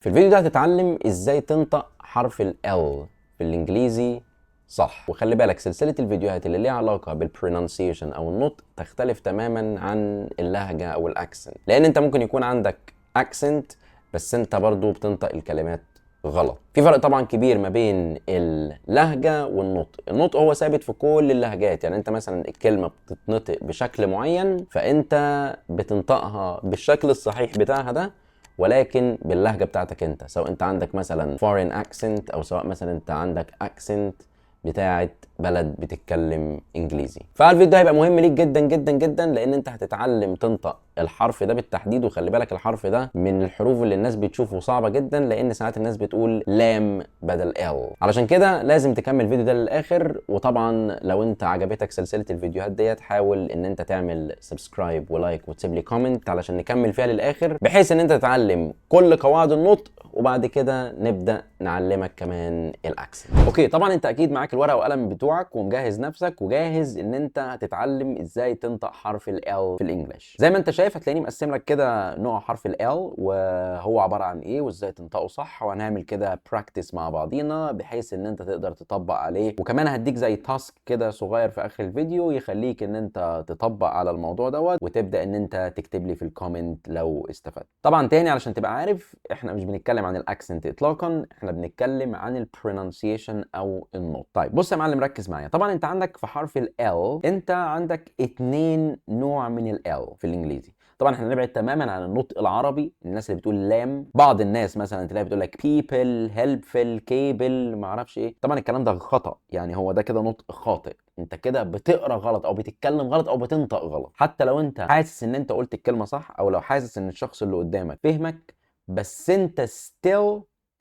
في الفيديو ده هتتعلم ازاي تنطق حرف ال L في الانجليزي صح. وخلي بالك سلسلة الفيديوهات اللي ليها علاقة بالpronunciation او النطق تختلف تماما عن اللهجة او الاكسنت، لان انت ممكن يكون عندك اكسنت بس انت برضو بتنطق الكلمات غلط. في فرق طبعا كبير ما بين اللهجة والنطق. النطق هو ثابت في كل اللهجات، يعني انت مثلا الكلمة بتتنطق بشكل معين فانت بتنطقها بالشكل الصحيح بتاعها ده، ولكن باللهجه بتاعتك انت، سواء انت عندك مثلا foreign accent او سواء مثلا انت عندك accent بتاعت بلد بتتكلم انجليزي. فالفيديو ده هيبقى مهم ليك جدا جدا جدا، لان انت هتتعلم تنطق الحرف ده بالتحديد. وخلي بالك الحرف ده من الحروف اللي الناس بتشوفه صعبه جدا، لان ساعات الناس بتقول لام بدل ال. علشان كده لازم تكمل الفيديو ده للاخر. وطبعا لو انت عجبتك سلسله الفيديوهات ديت حاول ان انت تعمل سبسكرايب ولايك وتسيب لي كومنت علشان نكمل فيها للاخر، بحيث ان انت تتعلم كل قواعد النطق وبعد كده نبدا نعلمك كمان الاكسنت. اوكي، طبعا انت اكيد معاك الورقه والقلم بتوعك ومجهز نفسك وجاهز ان انت هتتعلم ازاي تنطق حرف ال L في الانجليش. زي ما انت شايف هتلاقيني مقسم لك كده نوع حرف ال L وهو عباره عن ايه وازاي تنطقه صح، وهنعمل كده براكتس مع بعضينا بحيث ان انت تقدر تطبق عليه. وكمان هديك زي تاسك كده صغير في اخر الفيديو يخليك ان انت تطبق على الموضوع دوت، وتبدا ان انت تكتب لي في الكومنت لو استفدت. طبعا تاني علشان تبقى عارف، احنا مش بنتكلم عن الاكسنت اطلاقا، احنا بنتكلم عن البرونانسيشن او النطق. طيب بص يا معلم، ركز معايا. طبعا انت عندك في حرف ال L انت عندك 2 نوع من ال L في الانجليزي. طبعا احنا نبعد تماما عن النطق العربي، الناس اللي بتقول لام. بعض الناس مثلا تلاقي بتقول لك people helpful cable ما اعرفش ايه. طبعا الكلام ده خطأ، يعني هو ده كده نطق خاطئ. انت كده بتقرا غلط او بتتكلم غلط او بتنطق غلط، حتى لو انت حاسس ان انت قلت الكلمه صح او لو حاسس ان الشخص اللي قدامك فهمك، بس انت still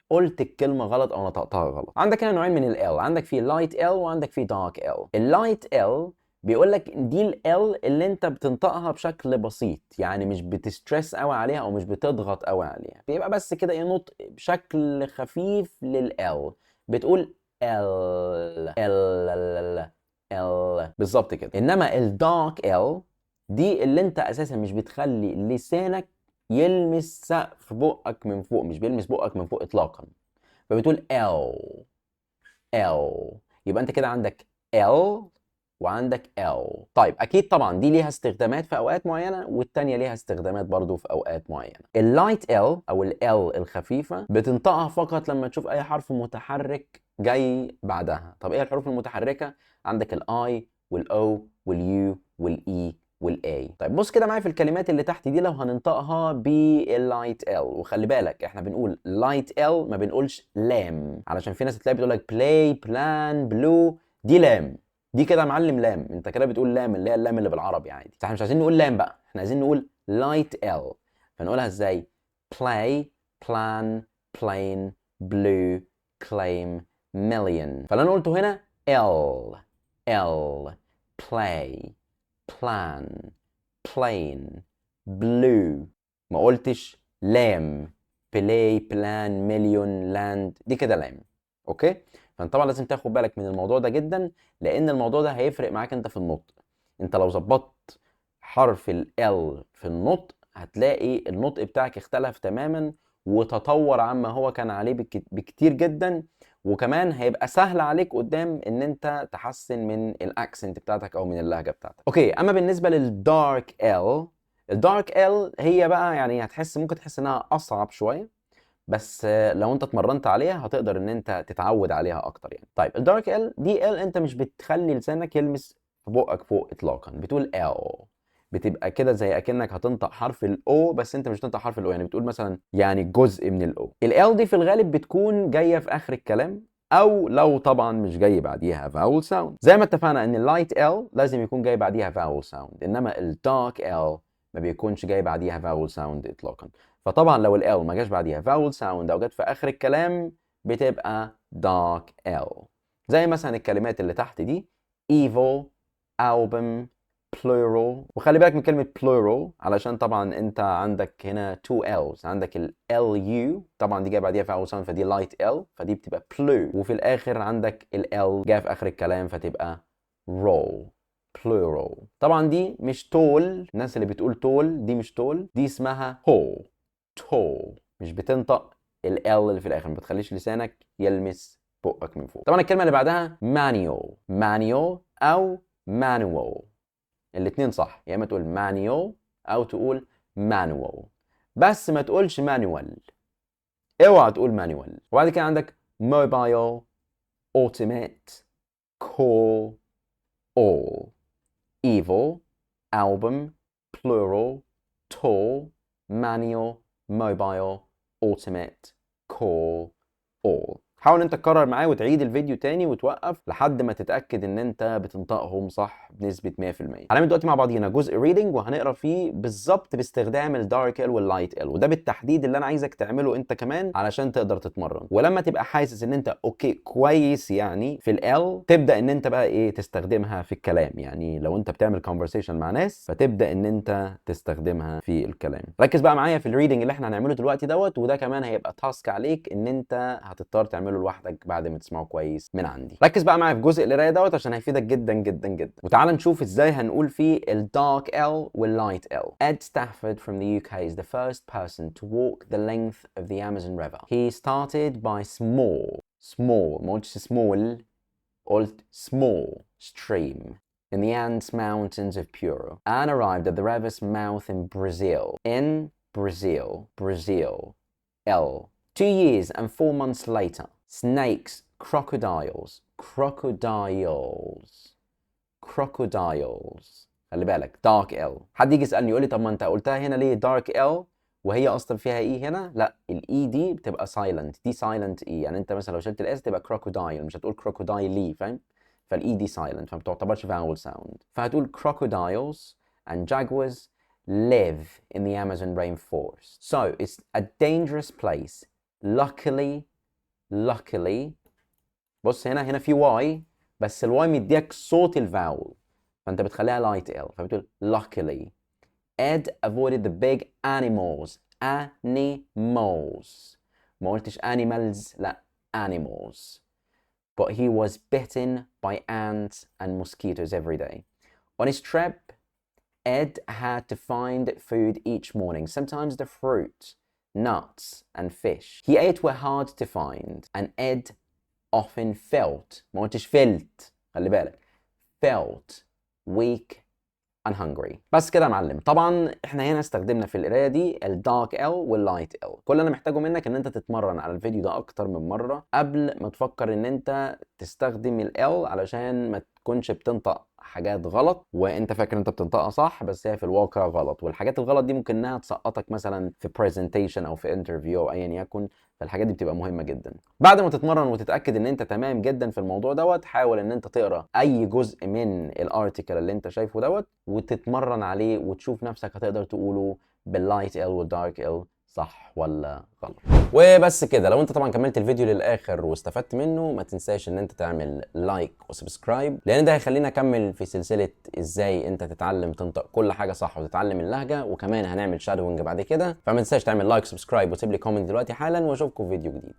قلت الكلمه غلط او نطقتها غلط. عندك هنا نوعين من ال L، عندك في light L وعندك في dark L. اللايت L بيقول لك دي ال L اللي انت بتنطقها بشكل بسيط، يعني مش بتستريس قوي عليها او مش بتضغط قوي عليها، بيبقى بس كده ايه نطق بشكل خفيف لل L. بتقول ال بالظبط كده. انما الدارك ال دي اللي انت اساسا مش بتخلي لسانك يلمس سقف بقك من فوق، مش بيلمس بقك من فوق اطلاقا، فبتقول ال. يبقى انت كده عندك ال وعندك ال. طيب اكيد طبعا دي ليها استخدامات في اوقات معينه والتانيه ليها استخدامات برضو في اوقات معينه. اللايت ال او ال الخفيفه بتنطقها فقط لما تشوف اي حرف متحرك جاي بعدها. طب ايه الحروف المتحركه؟ عندك الاي والاو واليو والاي والاي. طيب بص كده معايا في الكلمات اللي تحت دي لو هننطقها باللايت ال. وخلي بالك احنا بنقول لايت ال ما بنقولش لام، علشان في ناس تلاقي بتقول لك بلاي بلان بلو، دي لام. دي كده يا معلم لام، انت كده بتقول لام اللي هي اللام اللي بالعربي عادي. احنا مش عايزين نقول لام بقى، احنا عايزين نقول لايت ال. فنقولها ازاي؟ play plan plane blue claim million. فاللي انا قلته هنا ال play plan plane blue. ما قلتش لام play plan million land، دي كده لام. اوكي، فانت طبعا لازم تاخد بالك من الموضوع ده جدا، لان الموضوع ده هيفرق معاك انت في النطق. انت لو ظبطت حرف ال L في النطق هتلاقي النطق بتاعك اختلف تماما وتطور عما هو كان عليه بكتير جدا. وكمان هيبقى سهل عليك قدام ان انت تحسن من الاكسنت بتاعتك او من اللهجه بتاعتك. اوكي، اما بالنسبه للدارك ال، الدارك ال هي بقى يعني هتحس ممكن تحس انها اصعب شويه، بس لو انت اتمرنت عليها هتقدر ان انت تتعود عليها اكتر يعني. طيب الدارك ال دي ال انت مش بتخلي لسانك يلمس في بقك فوق اطلاقا، بتقول ال. بتبقى كده زي اكنك هتنطق حرف الاو بس انت مش هتنطق حرف الاو، يعني بتقول مثلا يعني جزء من الاو. ال دي في الغالب بتكون جايه في اخر الكلام، او لو طبعا مش جاي بعديها فاول ساوند. زي ما اتفقنا ان اللايت ال لازم يكون جاي بعديها فاول ساوند، انما الدارك ال ما بيكونش جاي بعديها فاول ساوند اطلاقا. فطبعا لو ال ما جاش بعديها فاول ساوند او جت في اخر الكلام بتبقى dark L. زي مثلا الكلمات اللي تحت دي evil album plural. وخلي بالك من كلمة plural علشان طبعا انت عندك هنا 2 L's، عندك ال LU طبعا دي جايه بعديها فاول ساوند فدي light L فدي بتبقى blue، وفي الاخر عندك ال L جايه في اخر الكلام فتبقى roll plural. طبعا دي مش تول، الناس اللي بتقول تول دي مش تول، دي اسمها tall. مش بتنطق ال اللي في الاخر، ما بتخليش لسانك يلمس بقك من فوق. طبعا الكلمه اللي بعدها manual، manual او manual، الاتنين صح، يا اما تقول manual او تقول manual، بس ما تقولش manual، اوعى تقول manual. وبعد كده عندك mobile، ultimate، core، all، evil، album، plural، tall، manual، mobile، ultimate، core، all. حاول انت تكرر معايا وتعيد الفيديو تاني وتوقف لحد ما تتأكد ان انت بتنطقهم صح بنسبة 100%. هنعمل دلوقتي مع بعضينا جزء ريدنج وهنقرا فيه بالظبط باستخدام الدارك ال واللايت ال، وده بالتحديد اللي انا عايزك تعمله انت كمان علشان تقدر تتمرن. ولما تبقى حاسس ان انت اوكي كويس يعني في ال، تبدأ ان انت بقى ايه تستخدمها في الكلام. يعني لو انت بتعمل conversation مع ناس فتبدأ ان انت تستخدمها في الكلام. ركز بقى معايا في الريدنج اللي احنا هنعمله دلوقتي دوت، وده كمان هيبقى تاسك عليك ان انت هتضطر تعمله لوحدك بعد ما تسمعه كويس من عندي. ركز بقى معايا في جزء القرايه دوت عشان هيفيدك جدا جدا جدا. وتعال نشوف ازاي هنقول فيه الدارك ال واللايت ال. Ed Stafford from the UK is the first person to walk the length of the Amazon River. He started by small ما قلتش small، قلت small stream in the Andes Mountains of Puro and arrived at the river's mouth in Brazil. L. 2 years and 4 months later, snakes, crocodiles. خلي بالك dark L. حد يجي يسألني يقول لي طب ما انت قلتها هنا ليه dark L وهي اصلا فيها اي هنا؟ لا، الاي دي بتبقى silent، دي silent اي. يعني انت مثلا لو شلت الاس تبقى crocodile، مش هتقول crocodile، فاهم؟ فالاي دي silent فما بتعتبرش vowel sound. فهتقول crocodiles and jaguars live in the Amazon rainforest. So it's a dangerous place. Luckily بص هنا في واي، بس الواي مديك صوت الفاول فانت بتخليها لايت ال، فبتقول luckily Ed avoided the big animals. ما قلتش animals، لا animals. But he was bitten by ants and mosquitoes every day. On his trip, Ed had to find food each morning, sometimes the fruit, nuts, and fish he ate were hard to find, and Ed often felt, ما قلتش felt، خلي بالك، felt weak and hungry. بس كده يا معلم. طبعا احنا هنا استخدمنا في القرايه دي الدارك ال واللايت ال. كل اللي انا محتاجه منك ان انت تتمرن على الفيديو ده اكتر من مره قبل ما تفكر ان انت تستخدم ال علشان ما تكونش بتنطق حاجات غلط وانت فاكر انت بتنطقها صح بس هي في الواقع غلط. والحاجات الغلط دي ممكن انها تسقطك مثلا في presentation او في interview او ايا يكن، فالحاجات دي بتبقى مهمه جدا. بعد ما تتمرن وتتاكد ان انت تمام جدا في الموضوع دوت، حاول ان انت تقرا اي جزء من الارتيكل اللي انت شايفه دوت وتتمرن عليه وتشوف نفسك هتقدر تقوله باللايت ال والدارك ال صح ولا غلط. وبس كده. لو انت طبعا كملت الفيديو للاخر واستفدت منه ما تنساش ان انت تعمل لايك وسبسكرايب، لان ده هيخلينا اكمل في سلسله ازاي انت تتعلم تنطق كل حاجه صح وتتعلم اللهجه، وكمان هنعمل شادوينج بعد كده. فما تنساش تعمل لايك وسبسكرايب وتسيب لي كومنت دلوقتي حالا، واشوفكم في فيديو جديد.